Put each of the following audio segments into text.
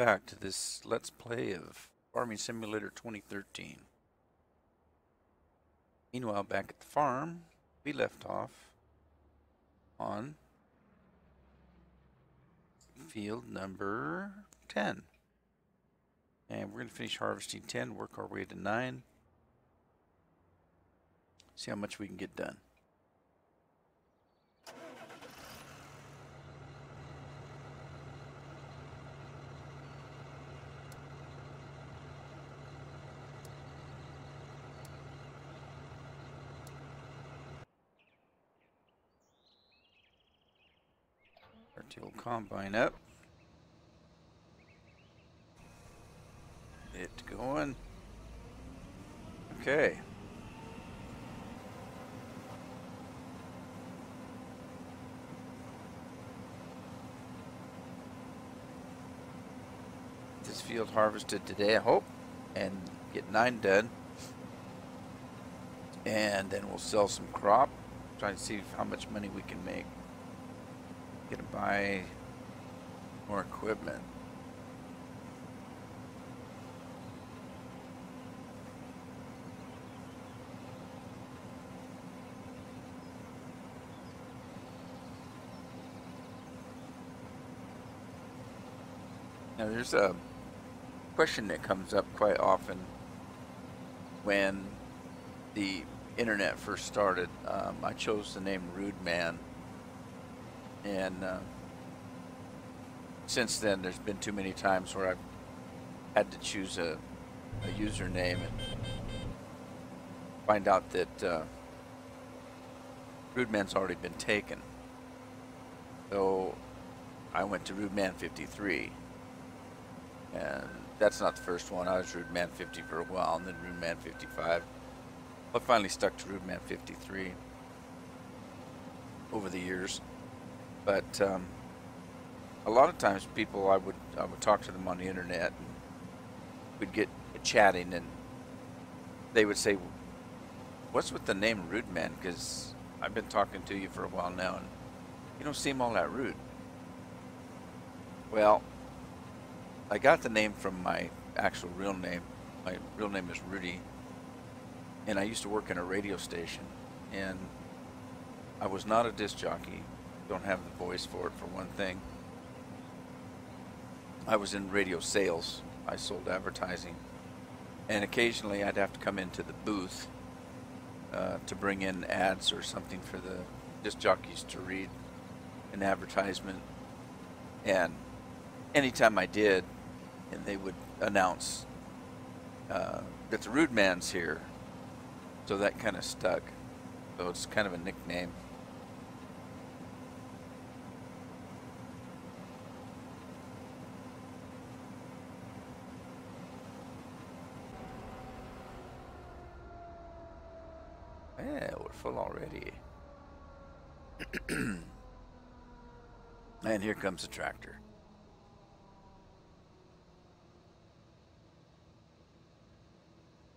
back to this Let's Play of Farming Simulator 2013. Meanwhile, back at the farm, we left off on field number 10. And we're going to finish harvesting 10, work our way to 9, see how much we can get done. Start the old combine up. Get going. Okay. This field harvested today, I hope, and get 9 done. And then we'll sell some crop. Try to see how much money we can make. Get to buy more equipment. Now there's a question that comes up quite often when the internet first started. I chose the name Rude Man. And since then, there's been too many times where I've had to choose a username and find out that Rude Man's already been taken. So I went to Rude Man 53, and that's not the first one. I was Rude Man 50 for a while, and then Rude Man 55. I finally stuck to Rude Man 53 over the years. But a lot of times people, I would talk to them on the internet, and we'd get chatting, and they would say, "What's with the name Rude Man? Because I've been talking to you for a while now, and you don't seem all that rude." Well, I got the name from my actual real name. My real name is Rudy, and I used to work in a radio station, and I was not a disc jockey. Don't have the voice for it, for one thing. I was in radio sales. I sold advertising, and occasionally I'd have to come into the booth to bring in ads or something for the disc jockeys to read an advertisement. And anytime I did, and they would announce that the Rude Man's here, so that kind of stuck. So it's kind of a nickname. Yeah, we're full already. And here comes the tractor.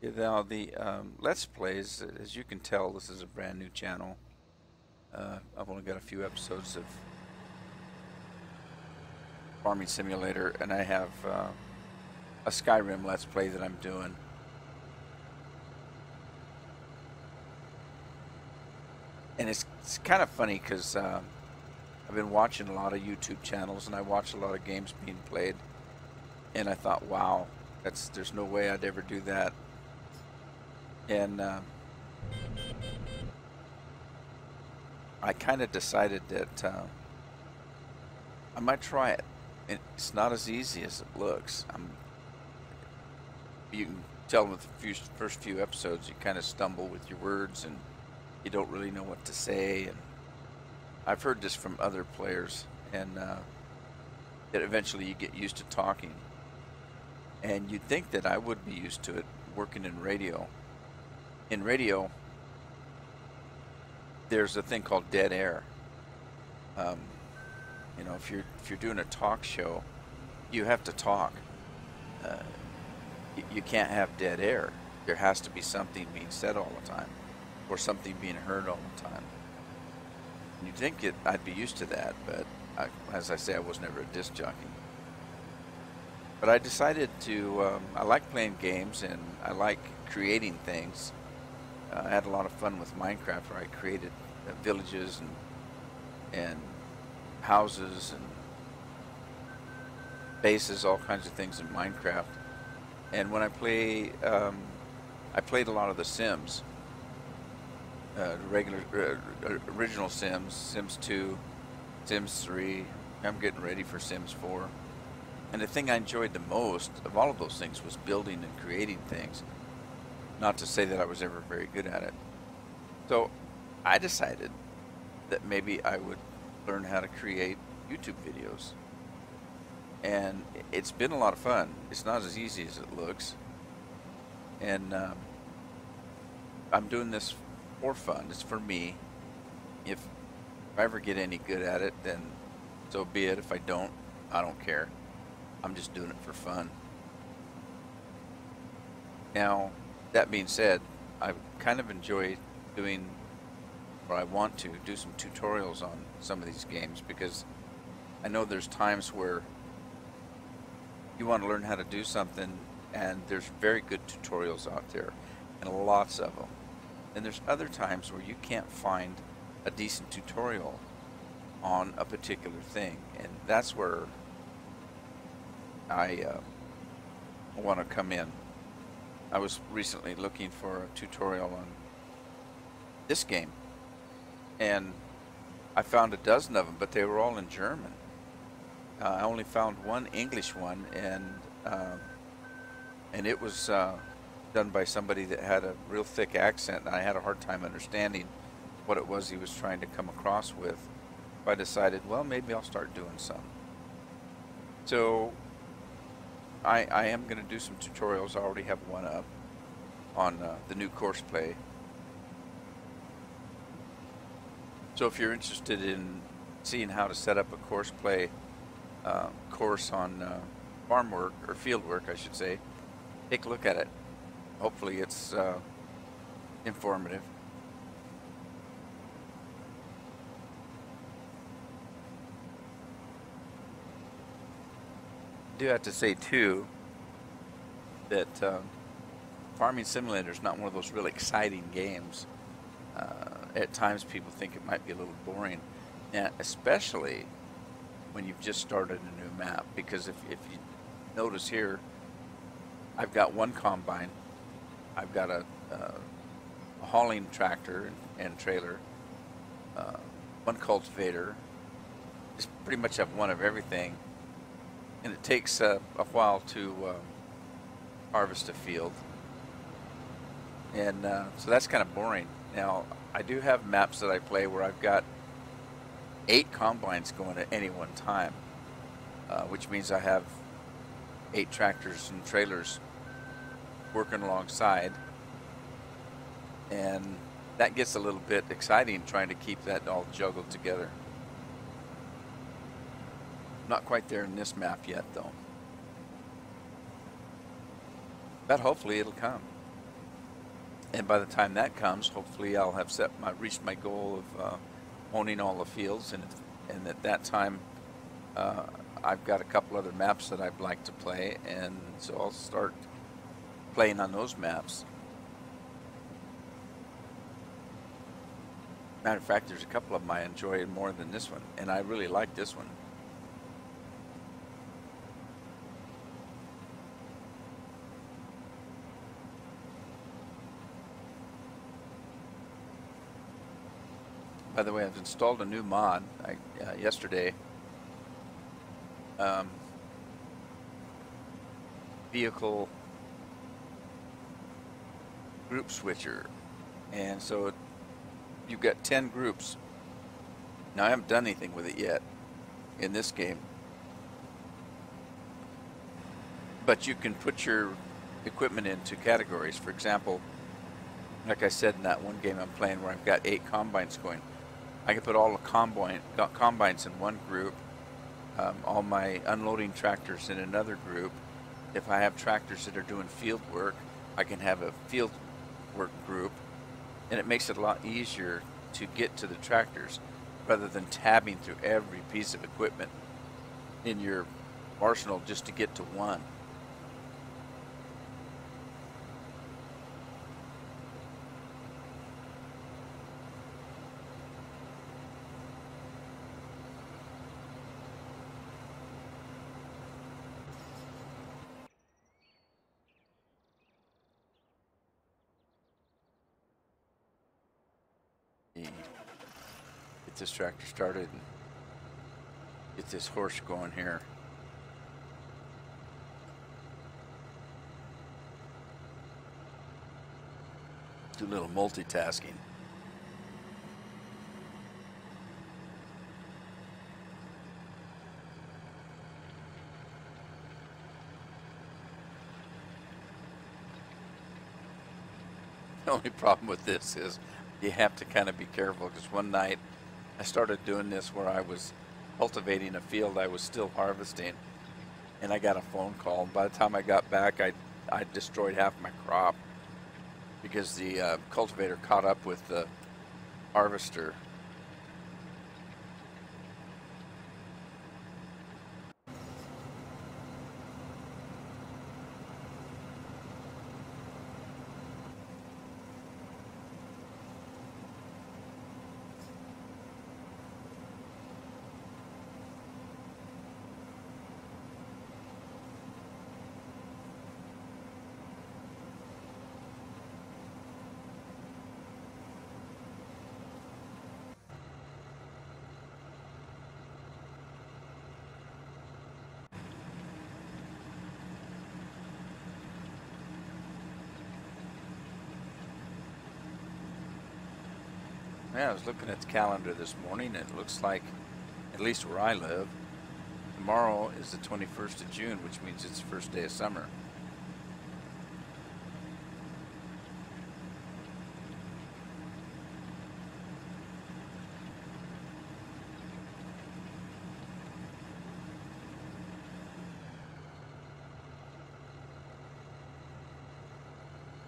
Yeah, now the Let's Plays, as you can tell, this is a brand new channel. I've only got a few episodes of Farming Simulator, and I have a Skyrim Let's Play that I'm doing. And it's kind of funny because I've been watching a lot of YouTube channels, and I watch a lot of games being played, and I thought, wow, there's no way I'd ever do that. And I kind of decided that I might try it. It's not as easy as it looks. You can tell with the first few episodes, you kind of stumble with your words, and you don't really know what to say. And I've heard this from other players, and that eventually you get used to talking. And you'd think that I would be used to it working in radio. In radio, there's a thing called dead air. You know, if you're doing a talk show, you have to talk. You can't have dead air. There has to be something being said all the time, or something being heard all the time. And you'd think I'd be used to that, but as I say, I was never a disc jockey. But I decided to, I like playing games and I like creating things. I had a lot of fun with Minecraft where I created villages and houses and bases, all kinds of things in Minecraft. And when I played a lot of The Sims, regular, original Sims, Sims 2, Sims 3. I'm getting ready for Sims 4. And the thing I enjoyed the most of all of those things was building and creating things. Not to say that I was ever very good at it. So I decided that maybe I would learn how to create YouTube videos. And it's been a lot of fun. It's not as easy as it looks. And I'm doing this for fun. It's for me. If I ever get any good at it, then so be it. If I don't, I don't care. I'm just doing it for fun. Now, that being said, I kind of enjoy doing, or I want to do some tutorials on some of these games, because I know there's times where you want to learn how to do something and there's very good tutorials out there, and lots of them. And there's other times where you can't find a decent tutorial on a particular thing, and that's where I want to come in. I was recently looking for a tutorial on this game, and I found a dozen of them, but they were all in German. I only found one English one, and it was done by somebody that had a real thick accent, and I had a hard time understanding what it was he was trying to come across with. I decided, well, maybe I'll start doing some. So I am going to do some tutorials. I already have one up on the new course play. So if you're interested in seeing how to set up a course play course on farm work, or field work I should say, take a look at it. Hopefully it's informative. I do have to say too that Farming Simulator is not one of those really exciting games. At times people think it might be a little boring, and especially when you've just started a new map, because if you notice here, I've got one combine, I've got a hauling tractor and trailer, one cultivator, just pretty much have one of everything, and it takes a while to harvest a field, and so that's kind of boring. Now, I do have maps that I play where I've got 8 combines going at any one time, which means I have 8 tractors and trailers working alongside, and that gets a little bit exciting trying to keep that all juggled together. Not quite there in this map yet though, but hopefully it'll come. And by the time that comes, hopefully I'll have reached my goal of owning all the fields, and at that time I've got a couple other maps that I'd like to play, and so I'll start playing on those maps. Matter of fact, there's a couple of them I enjoy more than this one, and I really like this one. By the way, I've installed a new mod yesterday. Vehicle group switcher, and so you've got 10 groups. Now, I haven't done anything with it yet in this game, but you can put your equipment into categories. For example, like I said in that one game I'm playing where I've got 8 combines going, I can put all the combines in one group, all my unloading tractors in another group. If I have tractors that are doing field work, I can have a field work group, and it makes it a lot easier to get to the tractors rather than tabbing through every piece of equipment in your arsenal just to get to one. Get this tractor started and get this horse going here. Do a little multitasking. The only problem with this is you have to kind of be careful, because one night I started doing this where I was cultivating a field I was still harvesting, and I got a phone call. By the time I got back, I destroyed half my crop because the cultivator caught up with the harvester. Yeah, I was looking at the calendar this morning, and it looks like, at least where I live, tomorrow is the 21st of June, which means it's the first day of summer.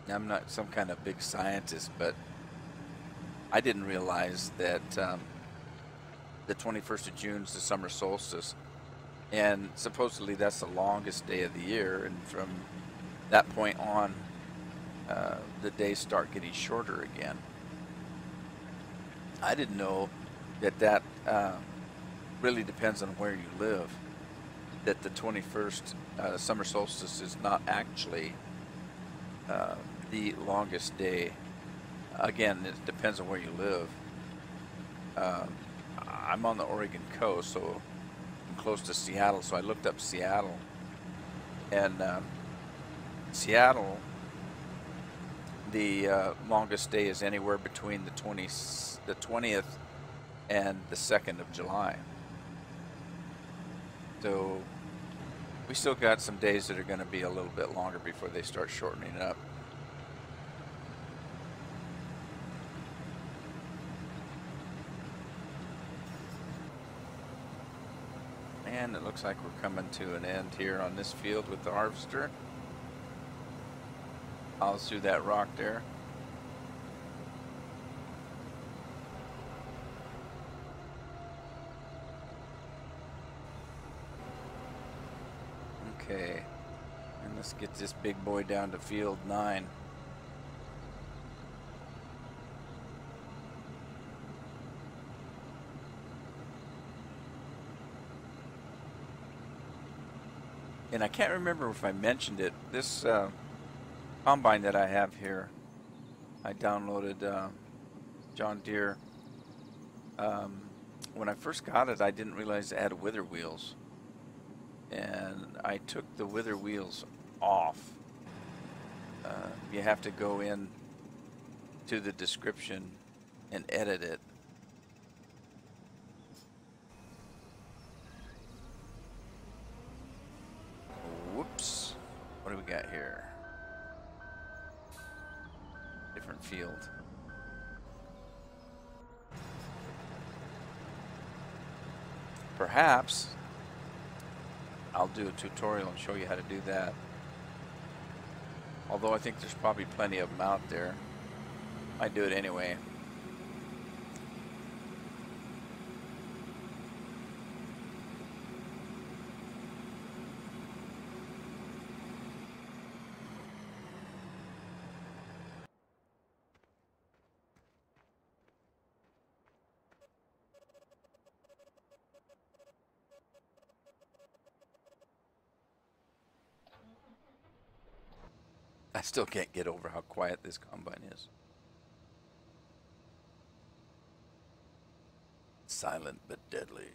Now, I'm not some kind of big scientist, but I didn't realize that the 21st of June is the summer solstice, and supposedly that's the longest day of the year, and from that point on, the days start getting shorter again. I didn't know that really depends on where you live, that the 21st summer solstice is not actually the longest day. Again, it depends on where you live. I'm on the Oregon coast, so I'm close to Seattle, so I looked up Seattle. And Seattle, the longest day is anywhere between the 20th and the 2nd of July. So we still got some days that are going to be a little bit longer before they start shortening up. And it looks like we're coming to an end here on this field with the harvester. I'll through that rock there. Okay, and let's get this big boy down to field 9. And I can't remember if I mentioned it. This combine that I have here, I downloaded John Deere. When I first got it, I didn't realize it had wither wheels. And I took the wither wheels off. You have to go in to the description and edit it. Whoops. What do we got here? Different field. Perhaps I'll do a tutorial and show you how to do that. Although I think there's probably plenty of them out there. I do it anyway. I still can't get over how quiet this combine is. Silent but deadly.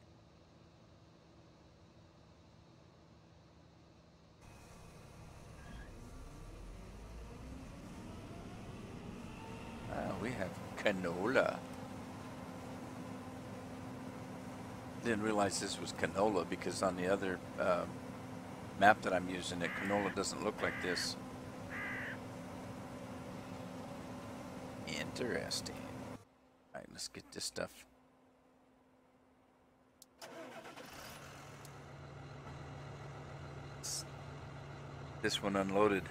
We have canola. Didn't realize this was canola because on the other map that I'm using, canola doesn't look like this. Interesting. All right, let's get this stuff. This one unloaded.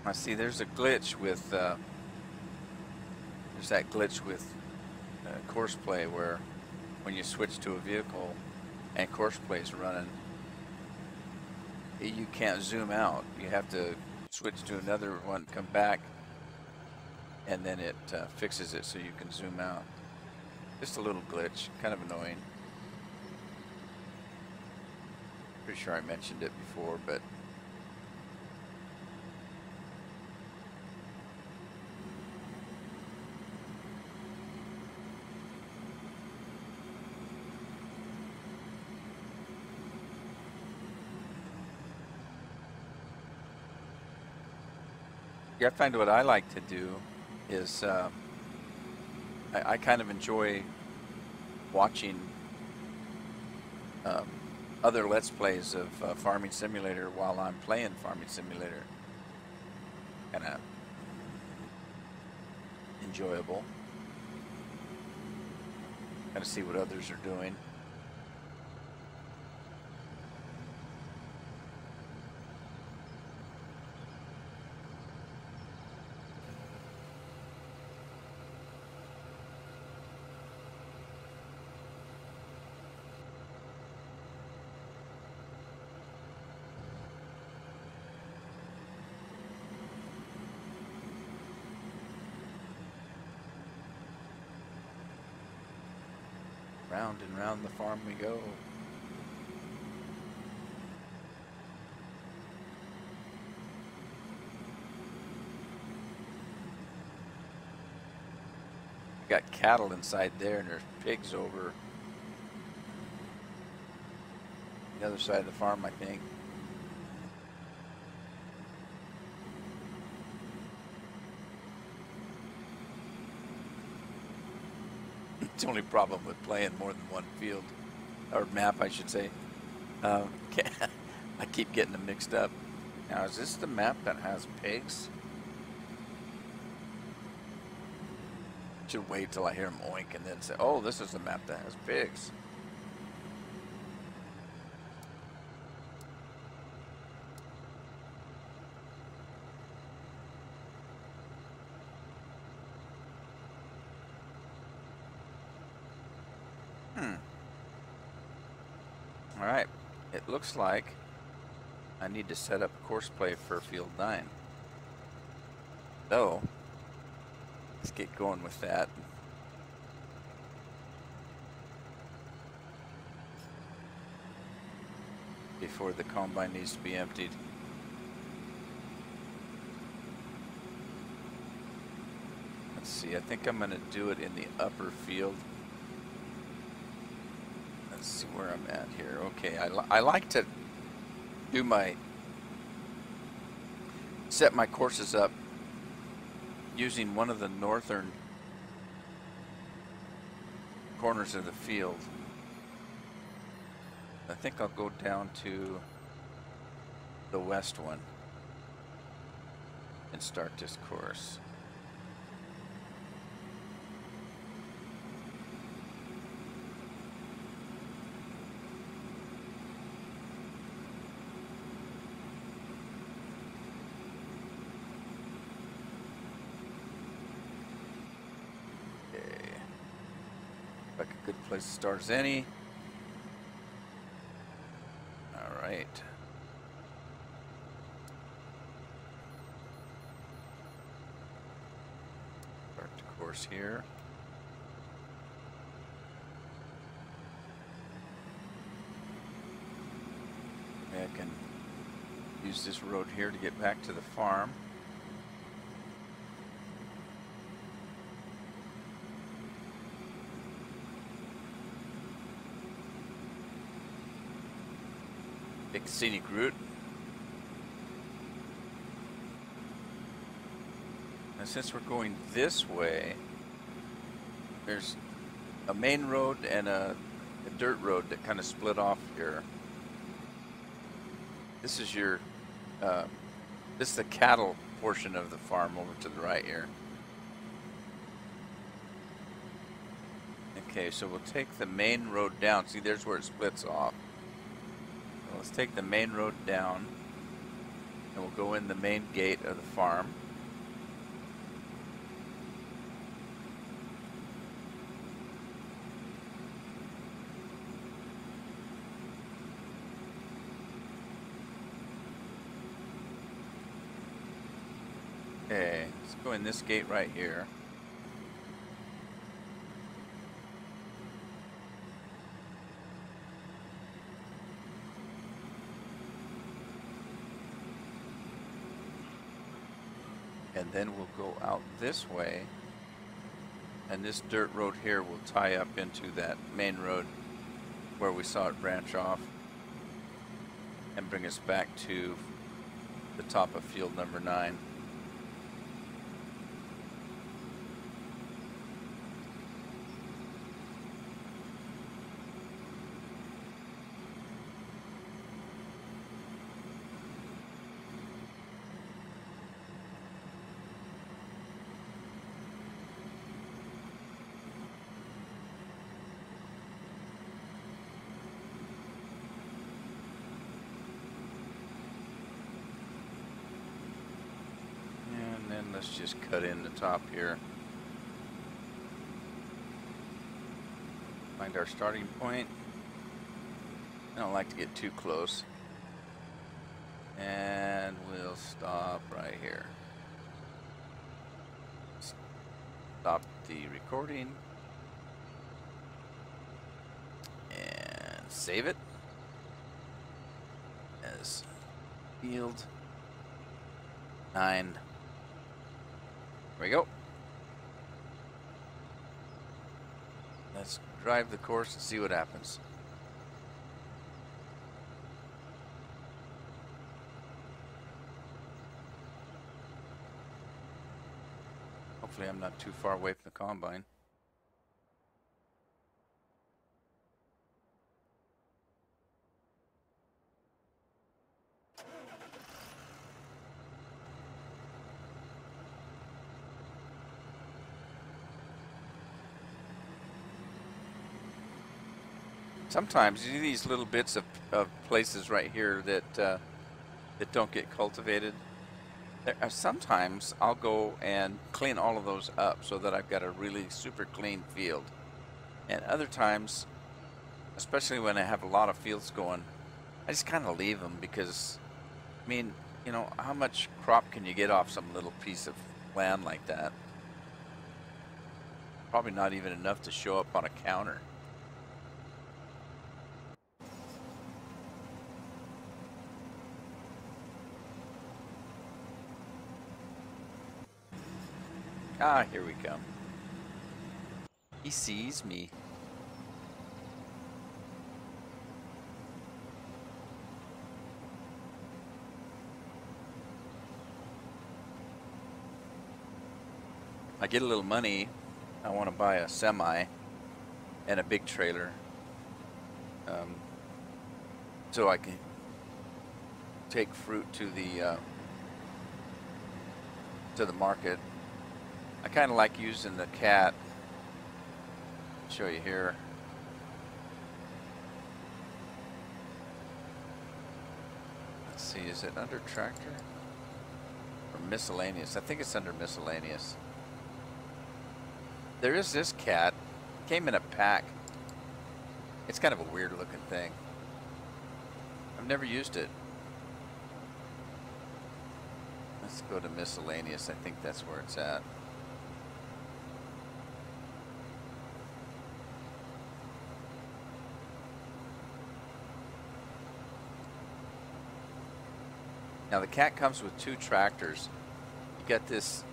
I see there's a glitch with there's that glitch with course play where when you switch to a vehicle and course play is running, you can't zoom out. You have to switch to another one, come back, and then it fixes it so you can zoom out. Just a little glitch, kind of annoying. Pretty sure I mentioned it before, but yeah, I find what I like to do is I kind of enjoy watching other Let's Plays of Farming Simulator while I'm playing Farming Simulator. Kind of enjoyable. Kind of see what others are doing. Round and round the farm we go. Got cattle inside there, and there's pigs over the other side of the farm, I think. It's the only problem with playing more than one field, or map, I should say. I keep getting them mixed up. Now, is this the map that has pigs? Should wait till I hear them oink and then say, oh, this is the map that has pigs. All right, it looks like I need to set up course play for field 9. So, let's get going with that. Before the combine needs to be emptied. Let's see, I think I'm going to do it in the upper field. Let's see where I'm at here. Okay, I like to do set my courses up using one of the northern corners of the field. I think I'll go down to the west one and start this course. Like a good place to start as any. All right. Start the course here. Maybe I can use this road here to get back to the farm. Big scenic route. And since we're going this way, there's a main road and a dirt road that kind of split off here. This is your, this is the cattle portion of the farm over to the right here. Okay, so we'll take the main road down. See, there's where it splits off. So let's take the main road down, and we'll go in the main gate of the farm. Okay, let's go in this gate right here. And then we'll go out this way, and this dirt road here will tie up into that main road where we saw it branch off and bring us back to the top of field number 9. Let's just cut in the top here. Find our starting point. I don't like to get too close. And we'll stop right here. Stop the recording. And save it as field 9. There we go. Let's drive the course and see what happens. Hopefully I'm not too far away from the combine. Sometimes you see these little bits of places right here that that don't get cultivated. Sometimes I'll go and clean all of those up so that I've got a really super clean field. And other times, especially when I have a lot of fields going, I just kind of leave them because, I mean, you know, how much crop can you get off some little piece of land like that? Probably not even enough to show up on a counter. Ah, here we come. He sees me. I get a little money. I want to buy a semi and a big trailer, so I can take fruit to the market. I kind of like using the cat. I'll show you here. Let's see, is it under tractor or miscellaneous? I think it's under miscellaneous. There is this cat. Came in a pack. It's kind of a weird looking thing. I've never used it. Let's go to miscellaneous. I think that's where it's at. Now the Cat comes with 2 tractors. You got this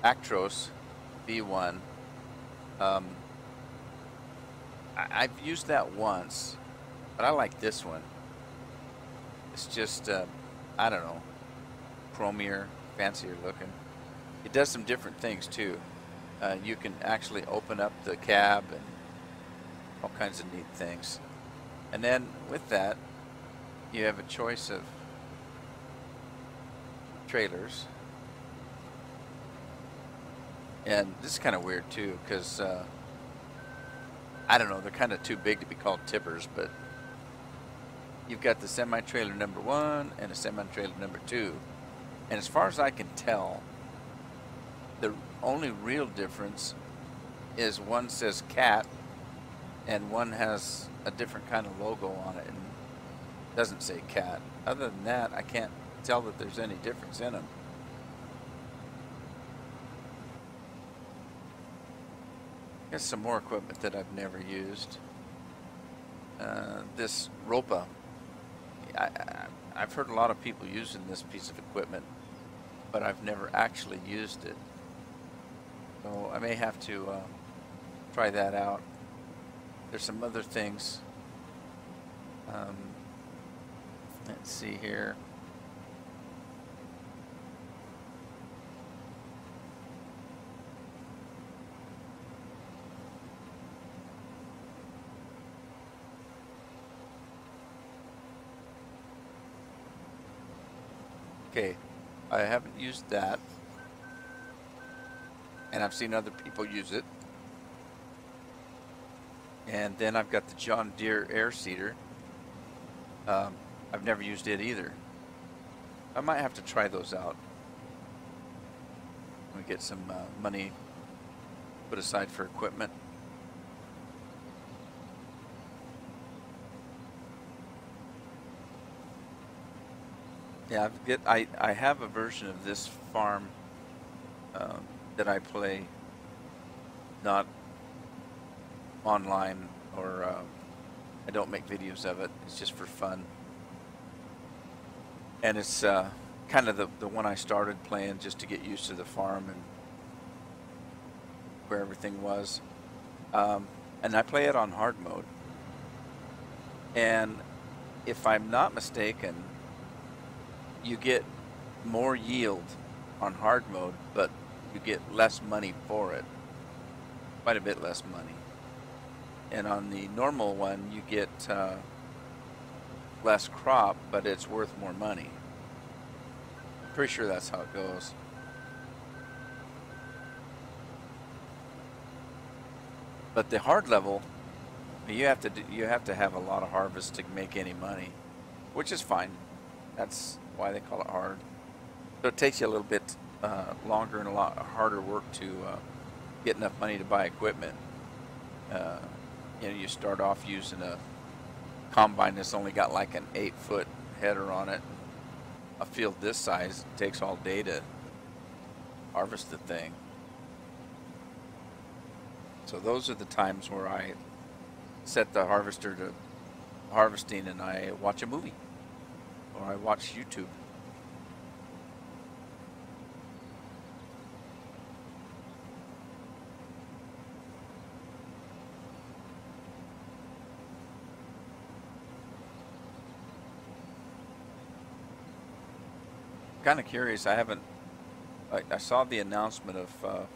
Actros V1. I've used that once, but I like this one. It's just, I don't know, chromier, fancier looking. It does some different things too. You can actually open up the cab and all kinds of neat things. And then with that, you have a choice of trailers. And this is kind of weird too, because I don't know, they're kind of too big to be called tippers, but you've got the semi-trailer number 1 and a semi-trailer number 2. And as far as I can tell, the only real difference is one says Cat and one has a different kind of logo on it and doesn't say Cat. Other than that, I can't tell that there's any difference in them. Here's some more equipment that I've never used. This Ropa. I've heard a lot of people using this piece of equipment, but I've never actually used it. So I may have to try that out. There's some other things. Let's see here. Okay, I haven't used that, and I've seen other people use it. And then I've got the John Deere air seeder. I've never used it either. I might have to try those out when we get some money put aside for equipment. Yeah, I have a version of this farm that I play, not online, or I don't make videos of it. It's just for fun, and it's kind of the one I started playing just to get used to the farm and where everything was. And I play it on hard mode, and if I'm not mistaken, you get more yield on hard mode, but you get less money for it. Quite a bit less money. And on the normal one, you get less crop, but it's worth more money. I'm pretty sure that's how it goes. But the hard level, you have to have a lot of harvest to make any money, which is fine. That's why they call it hard. So it takes you a little bit longer and a lot harder work to get enough money to buy equipment. You know, you start off using a combine that's only got like an 8-foot header on it. A field this size takes all day to harvest the thing. So those are the times where I set the harvester to harvesting and I watch a movie or I watch YouTube. Kind of curious. I saw the announcement of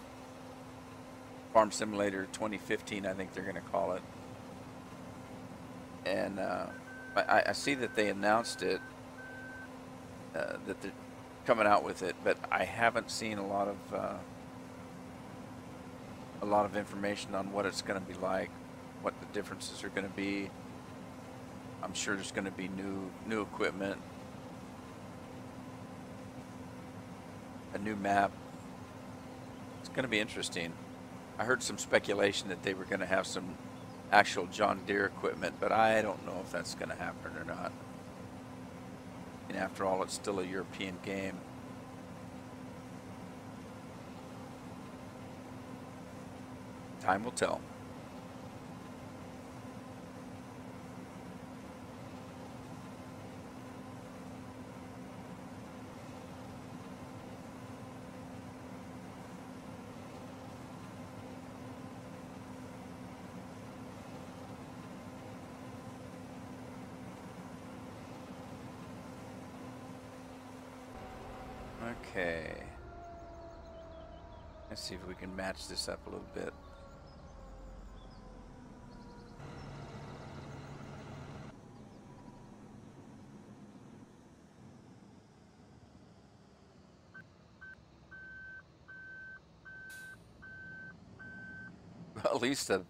Farm Simulator 2015, I think they're going to call it. And I see that they announced it, that they're coming out with it, but I haven't seen a lot of information on what it's going to be like, what the differences are going to be. I'm sure there's going to be new equipment, a new map. It's going to be interesting. I heard some speculation that they were going to have some actual John Deere equipment, but I don't know if that's going to happen or not. And after all, it's still a European game. Time will tell. Okay. Let's see if we can match this up a little bit. Well, at least the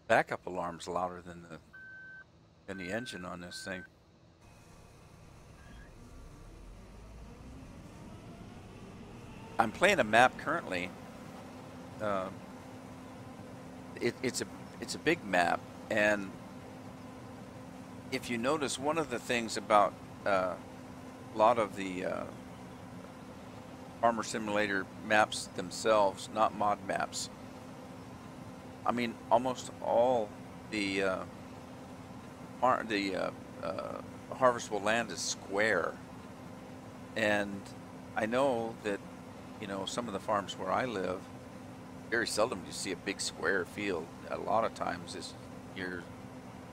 backup alarm's louder than the engine on this thing. I'm playing a map currently. Uh, it's a big map, and if you notice, one of the things about a lot of the Farmer Simulator maps themselves, not mod maps. I mean, almost all the harvestable land is square, and I know that, you know, some of the farms where I live, very seldom do you see a big square field. A lot of times you're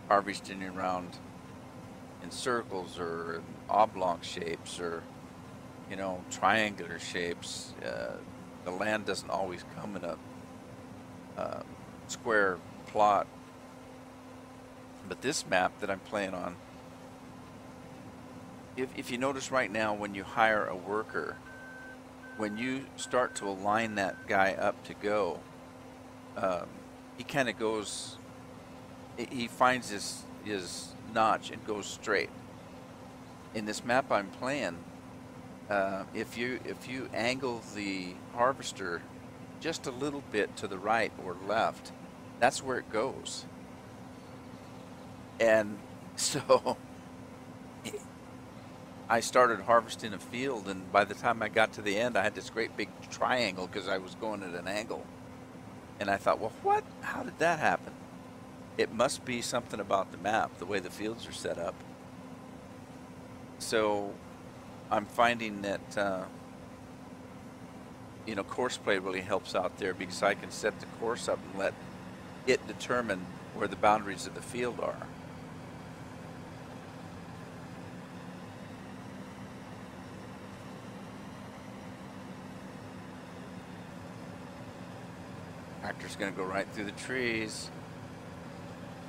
harvesting around in circles or in oblong shapes or, you know, triangular shapes. The land doesn't always come in a square plot. But this map that I'm playing on, if you notice right now, when you hire a worker, when you start to align that guy up to go, he kind of goes, he finds his notch and goes straight. In this map I'm playing, if you angle the harvester just a little bit to the right or left, that's where it goes. And so I started harvesting a field, and by the time I got to the end, I had this great big triangle because I was going at an angle. And I thought, well, what? How did that happen? It must be something about the map, the way the fields are set up. So I'm finding that, you know, course play really helps out there, because I can set the course up and let it determine where the boundaries of the field are. Tractor's going to go right through the trees.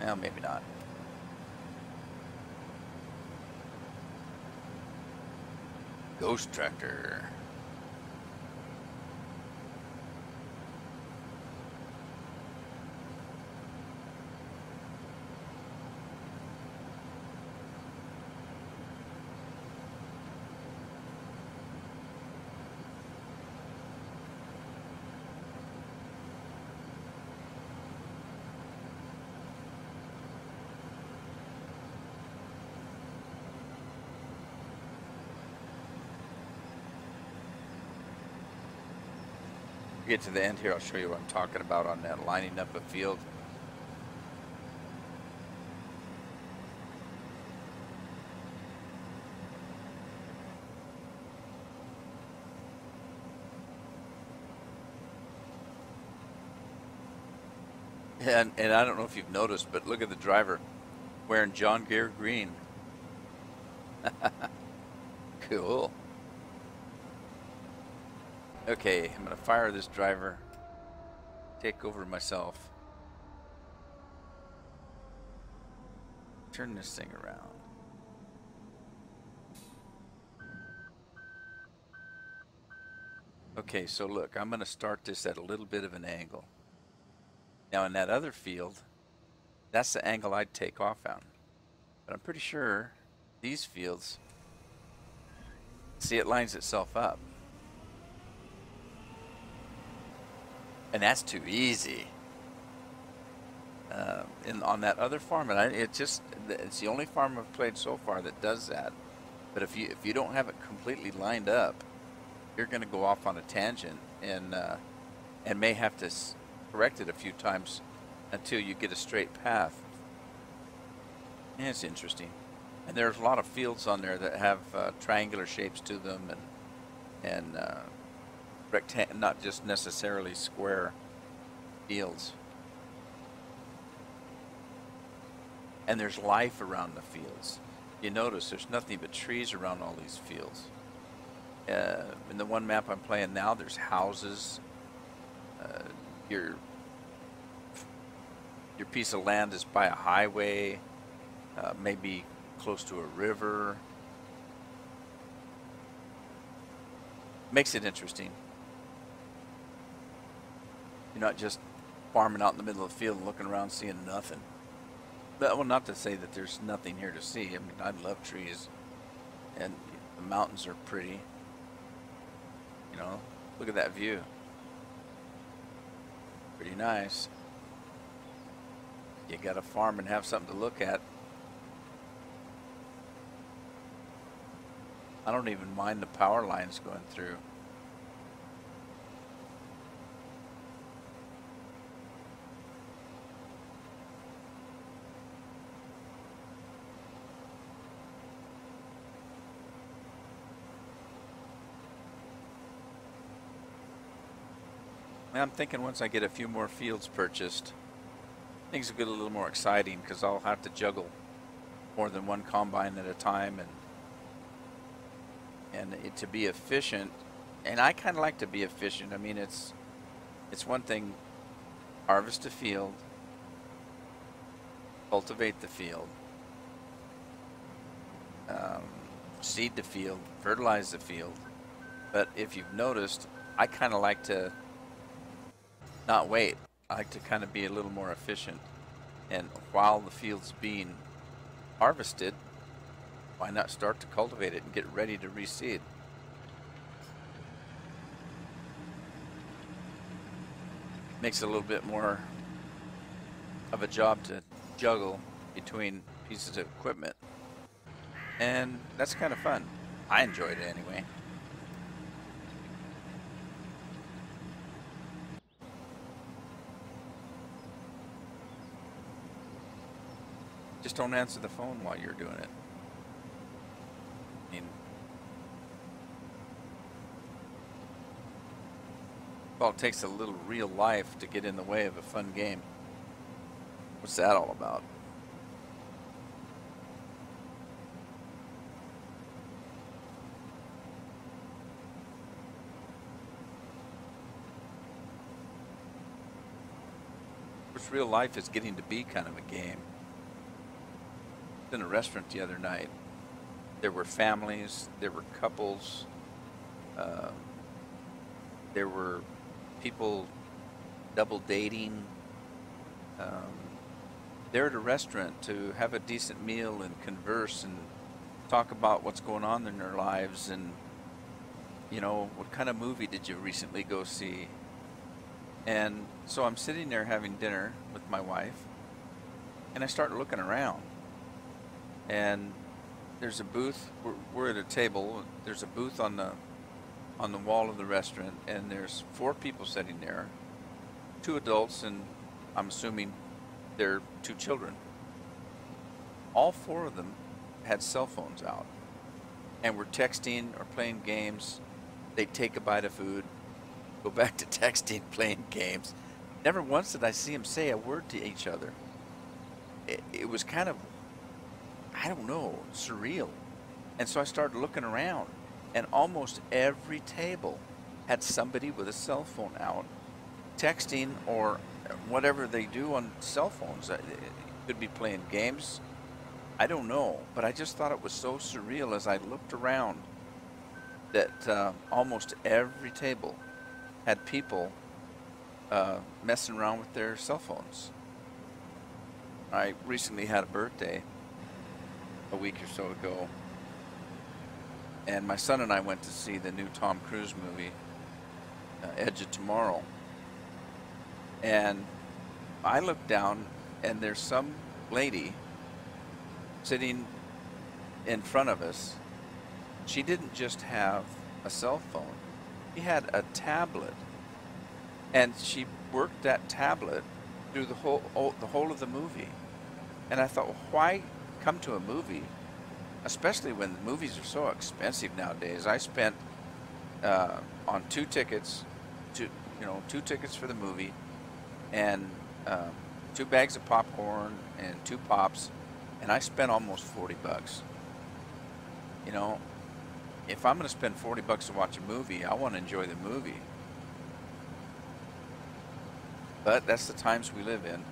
Well, maybe not. Ghost tractor. Get to the end here, I'll show you what I'm talking about on that lining up a field. And I don't know if you've noticed, but look at the driver wearing John Deere green. Cool. Okay, I'm going to fire this driver, take over myself, turn this thing around. Okay, so look, I'm going to start this at a little bit of an angle. Now in that other field, that's the angle I'd take off on. But I'm pretty sure these fields, see, it lines itself up. And that's too easy. On that other farm, and it's the only farm I've played so far that does that. But if you don't have it completely lined up, you're going to go off on a tangent and may have to correct it a few times until you get a straight path. And it's interesting. And there's a lot of fields on there that have triangular shapes to them, and not just necessarily square fields. And there's life around the fields. You notice there's nothing but trees around all these fields. In the one map I'm playing now, there's houses. Uh, your your piece of land is by a highway, maybe close to a river. Makes it interesting. You're not just farming out in the middle of the field and looking around seeing nothing. But, well, not to say that there's nothing here to see. I mean, I love trees, and the mountains are pretty. You know, look at that view. Pretty nice. You gotta farm and have something to look at. I don't even mind the power lines going through. I'm thinking once I get a few more fields purchased, things will get a little more exciting because I'll have to juggle more than one combine at a time, and to be efficient. And I kind of like to be efficient. I mean, it's one thing, harvest a field, cultivate the field, seed the field, fertilize the field. But if you've noticed, I kind of like to not wait. I like to kind of be a little more efficient. And while the field's being harvested, why not start to cultivate it and get ready to reseed? Makes it a little bit more of a job to juggle between pieces of equipment. And that's kind of fun. I enjoyed it anyway. Just don't answer the phone while you're doing it. I mean, well, it takes a little real life to get in the way of a fun game. What's that all about? Of course, real life is getting to be kind of a game. In a restaurant the other night, there were families, there were couples, there were people double dating. They're at a restaurant to have a decent meal and converse and talk about what's going on in their lives, and you know, what kind of movie did you recently go see? And so I'm sitting there having dinner with my wife, and I start looking around. And there's a booth. We're at a table. There's a booth on the wall of the restaurant, and there's 4 people sitting there, 2 adults, and I'm assuming they're 2 children. All 4 of them had cell phones out, and were texting or playing games. They'd take a bite of food, go back to texting, playing games. Never once did I see them say a word to each other. It was kind of, I don't know, surreal. And so I started looking around, and almost every table had somebody with a cell phone out, texting or whatever they do on cell phones. It could be playing games. I don't know, but I just thought it was so surreal as I looked around that almost every table had people messing around with their cell phones. I recently had a birthday a week or so ago, and my son and I went to see the new Tom Cruise movie, Edge of Tomorrow. And I looked down, and there's some lady sitting in front of us. She didn't just have a cell phone, she had a tablet, and she worked that tablet through the whole of the movie. And I thought, well, why come to a movie, especially when the movies are so expensive nowadays? I spent on 2 tickets, 2 tickets for the movie, and 2 bags of popcorn and 2 pops, and I spent almost $40. You know, if I'm going to spend 40 bucks to watch a movie, I want to enjoy the movie. But that's the times we live in.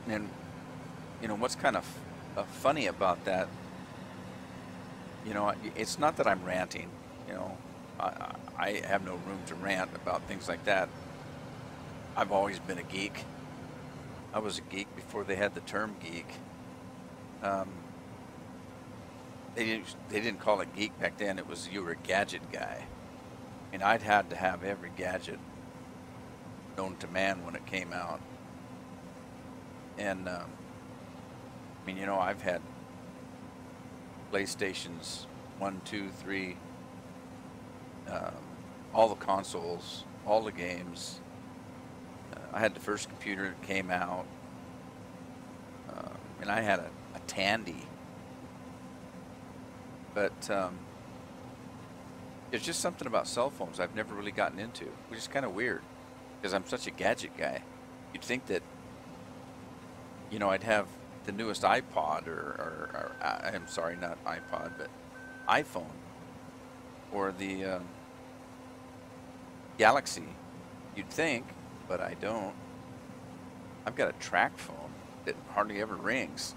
And, you know, what's kind of funny about that, you know, it's not that I'm ranting, you know, I have no room to rant about things like that. I've always been a geek. I was a geek before they had the term geek. Um, they didn't call it geek back then. It was you were a gadget guy. And I'd had to have every gadget known to man when it came out. And I mean, you know, I've had PlayStations 1, 2, 3, all the consoles, all the games. I had the first computer that came out, and I had a Tandy. But there's just something about cell phones I've never really gotten into, which is kind of weird because I'm such a gadget guy. You'd think that, you know, I'd have the newest iPod or I'm sorry, not iPod, but iPhone or the Galaxy. You'd think, but I don't. I've got a track phone that hardly ever rings.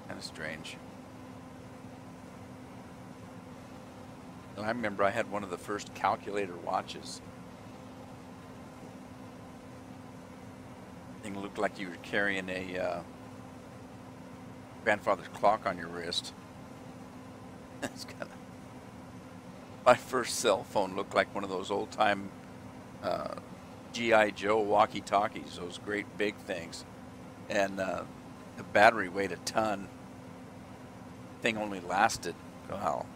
Kind of strange. And I remember I had one of the first calculator watches. Thing looked like you were carrying a grandfather's clock on your wrist. It's kind of. My first cell phone looked like one of those old-time G.I. Joe walkie-talkies, those great big things. And the battery weighed a ton. Thing only lasted, well,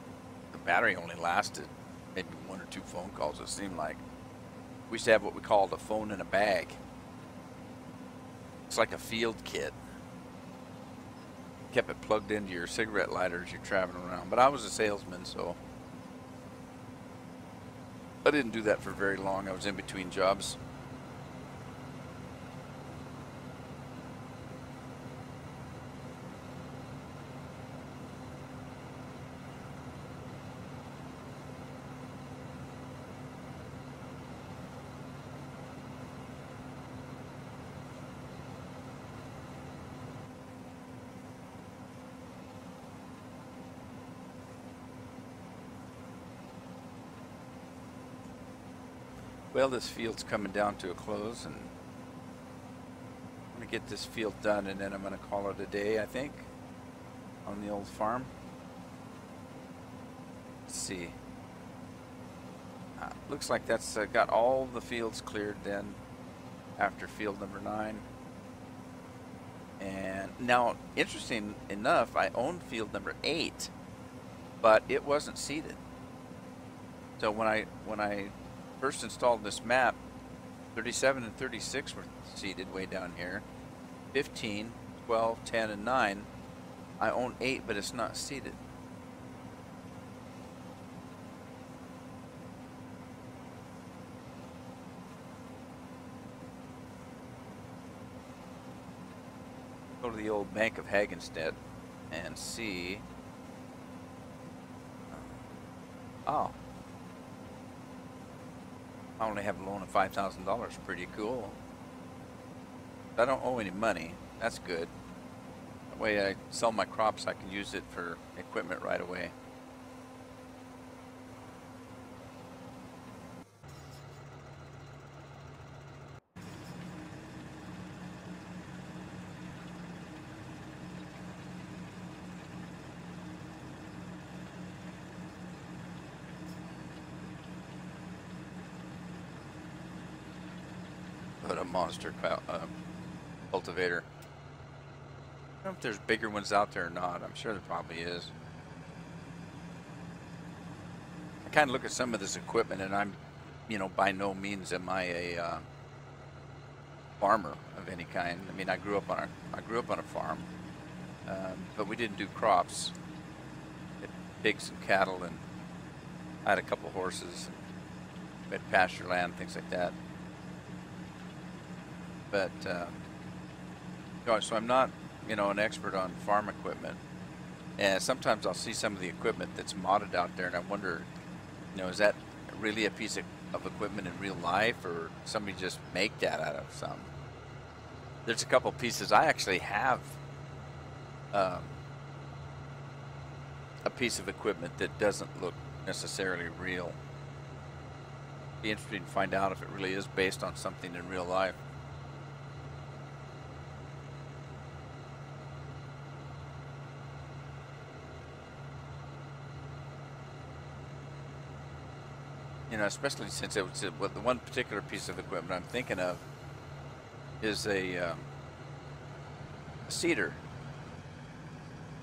the battery only lasted maybe 1 or 2 phone calls, it seemed like. We used to have what we called a phone in a bag. It's like a field kit. Kept it plugged into your cigarette lighter as you're traveling around. But I was a salesman, so I didn't do that for very long. I was in between jobs. Well, this field's coming down to a close, and I'm going to get this field done, and then I'm going to call it a day, I think, on the old farm. Let's see. Looks like that's got all the fields cleared then after field number 9. And now, interesting enough, I own field number 8, but it wasn't seeded. So when I first installed this map, 37 and 36 were seeded way down here. 15, 12, 10, and 9. I own 8, but it's not seeded. Go to the old Bank of Hagenstedt and see. Oh. I only have a loan of $5,000. Pretty cool. I don't owe any money. That's good. That way I sell my crops, I can use it for equipment right away. But a monster cultivator. I don't know if there's bigger ones out there or not. I'm sure there probably is. I kind of look at some of this equipment, and I'm, you know, by no means am I a farmer of any kind. I mean, I grew up on a farm, but we didn't do crops. Had pigs and cattle, and I had a couple horses. We had pasture land, things like that. But so I'm not, an expert on farm equipment. And sometimes I'll see some of the equipment that's modded out there, and I wonder, is that really a piece of equipment in real life, or somebody just make that out of some? There's a couple pieces. I actually have a piece of equipment that doesn't look necessarily real. Be interesting to find out if it really is based on something in real life. Especially since it was the one particular piece of equipment I'm thinking of is a seeder,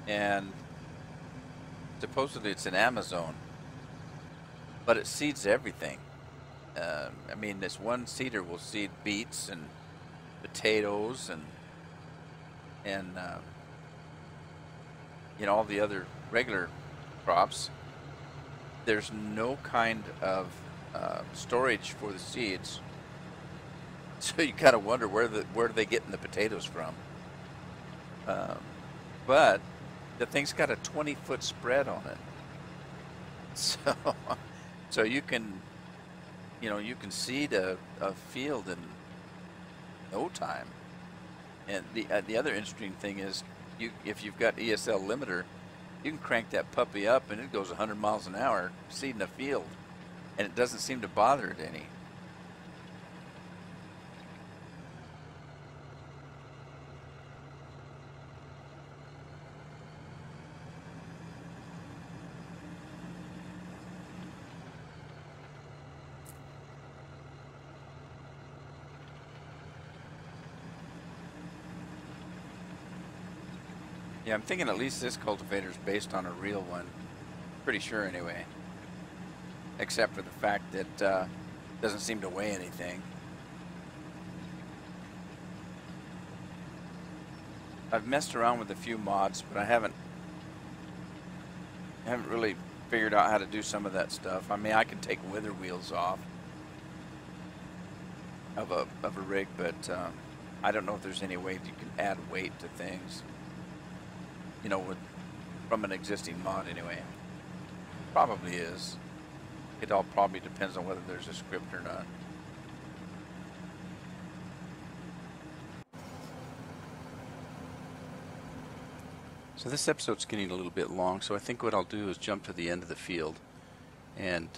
and supposedly it's in Amazon, but it seeds everything. This one seeder will seed beets and potatoes and all the other regular crops. There's no kind of storage for the seeds, so you kind of wonder where are they getting the potatoes from. But the thing's got a 20-foot spread on it, so you can seed a field in no time. And the other interesting thing is, if you've got ESL limiter, you can crank that puppy up and it goes 100 miles an hour seeding a field, and it doesn't seem to bother it any. Yeah, I'm thinking at least this cultivator is based on a real one. Pretty sure anyway. Except for the fact that it doesn't seem to weigh anything. I've messed around with a few mods, but I haven't really figured out how to do some of that stuff. I can take wither wheels off of a rig, but I don't know if there's any way that you can add weight to things. From an existing mod anyway. Probably is. It all probably depends on whether there's a script or not. So this episode's getting a little bit long, so I think what I'll do is jump to the end of the field, and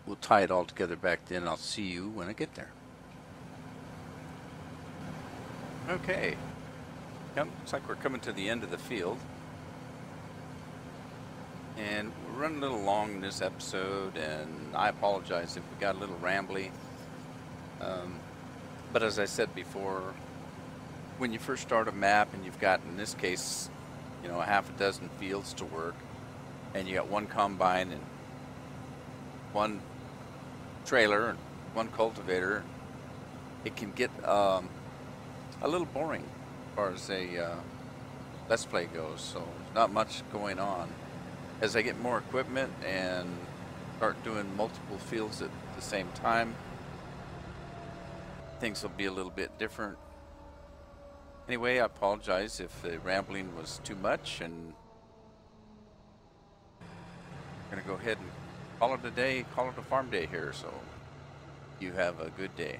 we'll tie it all together back then. I'll see you when I get there. Okay. Yep, looks like we're coming to the end of the field. And we're running a little long in this episode, and I apologize if we got a little rambly. But as I said before, when you first start a map and you've got, in this case, a half a dozen fields to work, and you got one combine and one trailer and one cultivator, it can get a little boring as far as a Let's Play goes. So there's not much going on. As I get more equipment and start doing multiple fields at the same time, things will be a little bit different. Anyway, I apologize if the rambling was too much, and I'm going to go ahead and call it a day, call it a farm day here, so you have a good day.